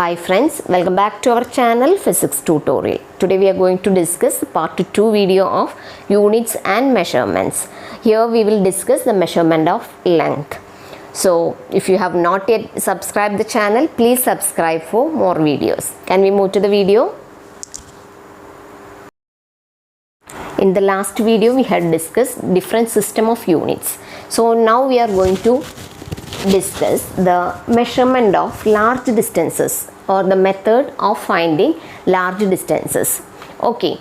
Hi friends, welcome back to our channel Physics Tutorial. Today we are going to discuss part 2 video of units and measurements. Here we will discuss the measurement of length. So if you have not yet subscribed the channel, please subscribe for more videos. Can we move to the video? In the last video we had discussed different system of units. So now we are going to discuss the measurement of large distances or the method of finding large distances. Okay,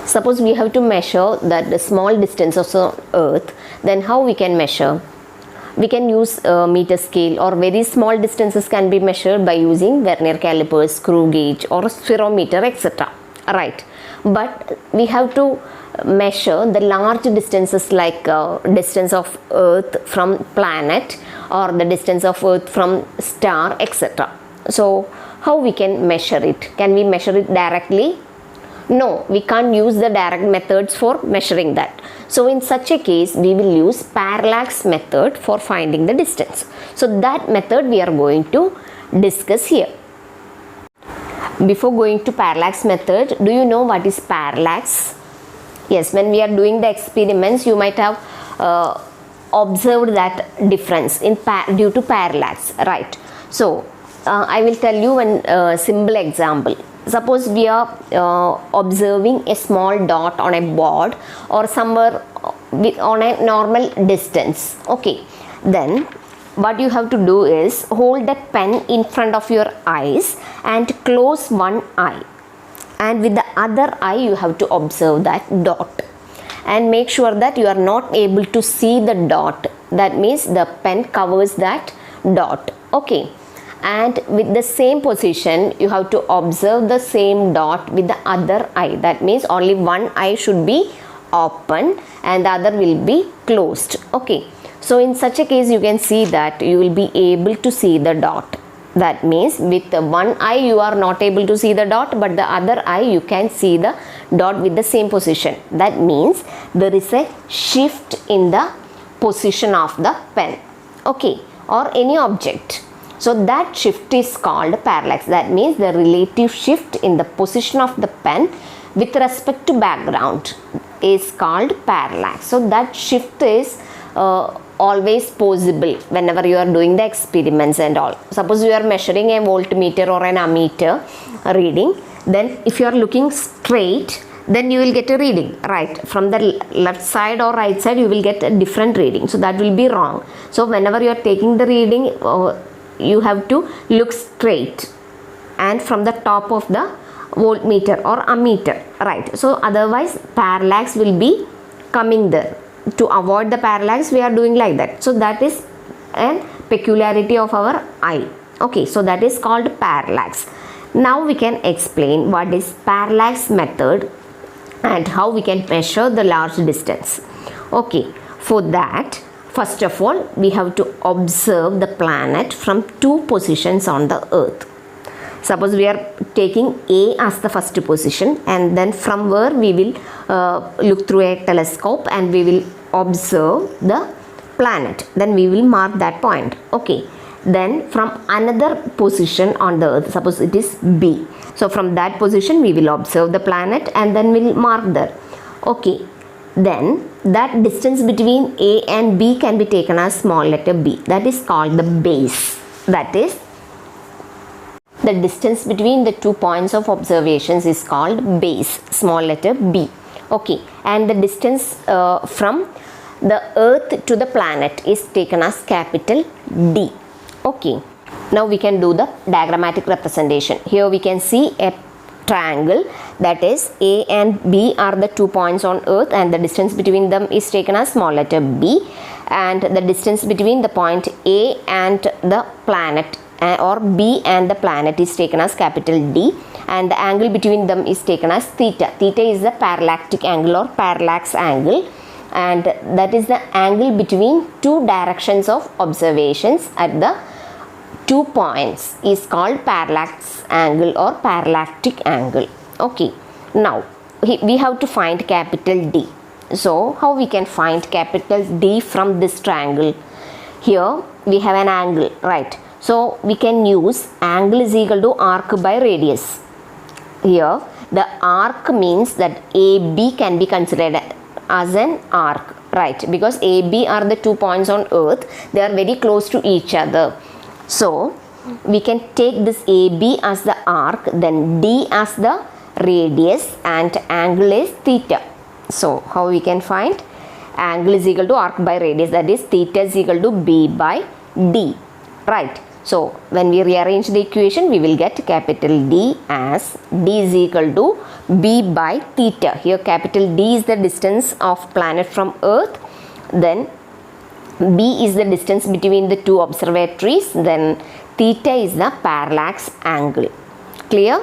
suppose we have to measure that the small distances of earth, then how we can measure? We can use a meter scale, or very small distances can be measured by using vernier calipers, screw gauge or spherometer, etc. Right, but we have to measure the large distances like distance of earth from planet or the distance of earth from star, etc. So how we can measure it? Can we measure it directly? No, we can't use the direct methods for measuring that. So in such a case we will use parallax method for finding the distance. So that method we are going to discuss here. Before going to parallax method, do you know what is parallax? Yes, when we are doing the experiments, you might have observed that difference in due to parallax, right? So I will tell you one simple example. Suppose we are observing a small dot on a board or somewhere on a normal distance. Okay, then what you have to do is hold a pen in front of your eyes and close one eye, and with the other eye you have to observe that dot and make sure that you are not able to see the dot. That means the pen covers that dot. Okay, and with the same position you have to observe the same dot with the other eye. That means only one eye should be open and the other will be closed. Okay, so in such a case you can see that you will be able to see the dot. That means with one eye you are not able to see the dot, but the other eye you can see the dot with the same position. That means there is a shift in the position of the pen, okay, or any object. So that shift is called parallax. That means the relative shift in the position of the pen with respect to background is called parallax. So that shift is always possible whenever you are doing the experiments and all. Suppose you are measuring a voltmeter or an ammeter reading, then if you are looking straight, then you will get a reading, right? From the left side or right side you will get a different reading, so that will be wrong. So whenever you are taking the reading, you have to look straight and from the top of the voltmeter or ammeter, right? So otherwise parallax will be coming there. To avoid the parallax we are doing like that. So that is a peculiarity of our eye. Okay, so that is called parallax. Now we can explain what is parallax method and how we can measure the large distance. Okay, for that first of all we have to observe the planet from two positions on the earth. Suppose we are taking A as the first position, and then from where we will look through a telescope and we will observe the planet. Then we will mark that point. Okay, then from another position on the earth, suppose it is B. So from that position we will observe the planet and then we will mark there. Okay, then that distance between A and B can be taken as small letter b. That is called the base. That is, the distance between the 2 points of observations is called base, small letter b. Okay, and the distance from the earth to the planet is taken as capital D. Okay, now we can do the diagrammatic representation. Here we can see a triangle, that is A and B are the 2 points on earth and the distance between them is taken as small letter b, and the distance between the point A and the planet or B and the planet is taken as capital D, and the angle between them is taken as theta. Theta is the parallactic angle or parallax angle, and that is the angle between two directions of observations at the 2 points is called parallax angle or parallactic angle. Okay, now we have to find capital D. So how we can find capital D from this triangle? Here we have an angle, right? So we can use angle is equal to arc by radius. Here the arc means that AB can be considered as an arc, right? Because AB are the 2 points on earth, they are very close to each other. So we can take this AB as the arc, then D as the radius, and angle is theta. So how we can find? Angle is equal to arc by radius, that is theta is equal to B by D, right? So when we rearrange the equation, we will get capital D as D is equal to B by theta. Here capital D is the distance of planet from earth, then B is the distance between the two observatories, then theta is the parallax angle. Clear?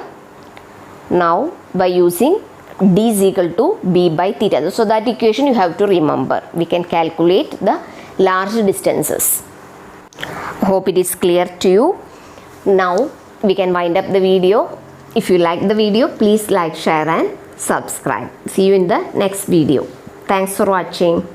Now by using D is equal to B by theta, so that equation you have to remember. We can calculate the large distances. Hope it is clear to you. Now we can wind up the video. If you like the video, please like, share and subscribe. See you in the next video. Thanks for watching.